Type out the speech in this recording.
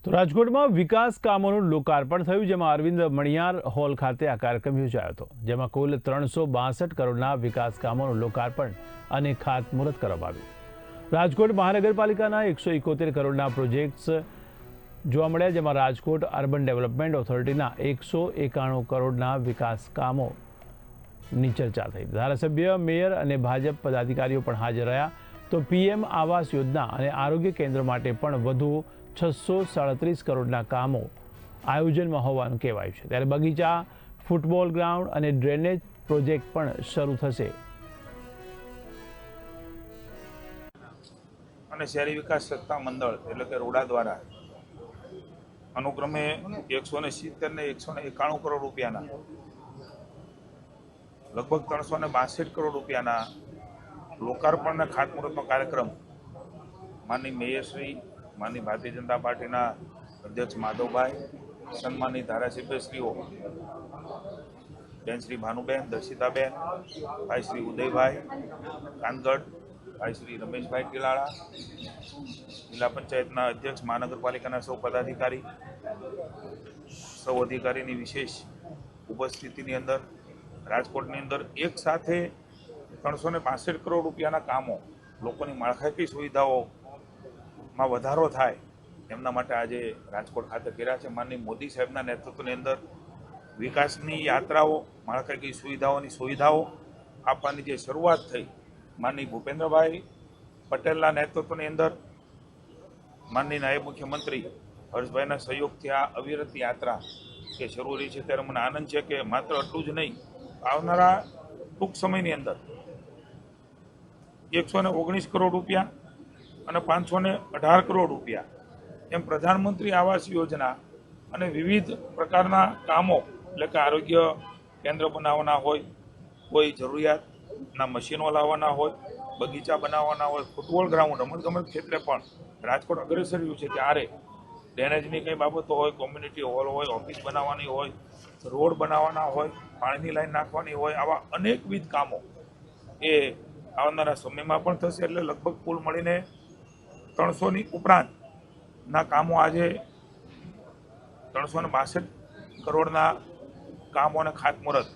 તો રાજકોટમાં વિકાસ કામોનું લોકાર્પણ થયું, જેમાં અરવિંદ મણિયાર હોલ ખાતે આ કાર્યક્રમ યોજાયો હતો, જેમાં કુલ 362 કરોડના વિકાસ કામોનું લોકાર્પણ અને ખાતમુહૂર્ત કરવામાં આવ્યું। રાજકોટ મહાનગરપાલિકાના 171 કરોડના પ્રોજેક્ટ્સ જોવા મળ્યા, જેમાં રાજકોટ અર્બન ડેવલપમેન્ટ ઓથોરિટીના 191 કરોડના વિકાસ કામોની ચર્ચા થઈ। ધારાસભ્ય, મેયર અને ભાજપ પદાધિકારીઓ પણ હાજર રહ્યા। તો પીએમ આવાસ યોજના અને આરોગ્ય કેન્દ્ર માટે પણ વધુ 637 કરોડના કામો આયોજનમાં હોવાનું કહેવાયું છે। ત્યારે બગીચા, ફૂટબોલ ગ્રાઉન્ડ અને ડ્રેનેજ પ્રોજેક્ટ પણ શરૂ થશે। અને શહેરી વિકાસ સત્તા મંડળ એટલે કે રોડા દ્વારા અનુક્રમે 170 ને 191 કરોડ રૂપિયાના લગભગ 362 કરોડ રૂપિયાના લોકાર્પણ અને ખાતમુહૂર્તનો કાર્યક્રમ માનની મેયરશ્રી, માનની ભારતીય જનતા પાર્ટીના અધ્યક્ષ માધવભાઈ, સન્માનની ધારાસભ્યશ્રીઓ બેન શ્રી ભાનુબેન, દર્શિતાબેન, ભાઈ શ્રી ઉદયભાઈ કાનગડ, ભાઈ શ્રી રમેશભાઈ ટીલાળા, જિલ્લા પંચાયતના અધ્યક્ષ, મહાનગરપાલિકાના સૌ પદાધિકારી, સૌ અધિકારીની વિશેષ ઉપસ્થિતિની અંદર રાજકોટની અંદર એક સાથે 362 કરોડ રૂપિયાના કામો, લોકોની માળખાકીય સુવિધાઓમાં વધારો થાય એમના માટે આજે રાજકોટ ખાતે કર્યા છે। માનનીય મોદી સાહેબના નેતૃત્વની અંદર વિકાસની યાત્રાઓ, માળખાકીય સુવિધાઓ આપવાની જે શરૂઆત થઈ, માનનીય ભૂપેન્દ્રભાઈ પટેલના નેતૃત્વની અંદર માનનીય નાયબ મુખ્યમંત્રી હર્ષભાઈના સહયોગથી આ અવિરત યાત્રા કે શરૂ રહી છે, ત્યારે મને આનંદ છે કે માત્ર એટલું જ નહીં, આવનારા ટૂંક સમયની અંદર 119 કરોડ રૂપિયા અને 518 કરોડ રૂપિયા એમ પ્રધાનમંત્રી આવાસ યોજના અને વિવિધ પ્રકારના કામો, એટલે કે આરોગ્ય કેન્દ્ર બનાવવાના હોય, કોઈ જરૂરિયાતના મશીનો લાવવાના હોય, બગીચા બનાવવાના હોય, ફૂટબોલ ગ્રાઉન્ડ, રમતગમત ક્ષેત્રે પણ રાજકોટ અગ્રેસર રહ્યું છે। ત્યારે ડ્રેનેજની કંઈ બાબતો હોય, કોમ્યુનિટી હોલ હોય, ઓફિસ બનાવવાની હોય, રોડ બનાવવાના હોય, પાણીની લાઈન નાખવાની હોય, આવા અનેકવિધ કામો એ આવનારા સમયમાં પણ થશે। એટલે લગભગ કુલ મળીને 300ની ઉપરાંતના કામો આજે 362 કરોડના કામો અને ખાતમુહૂર્ત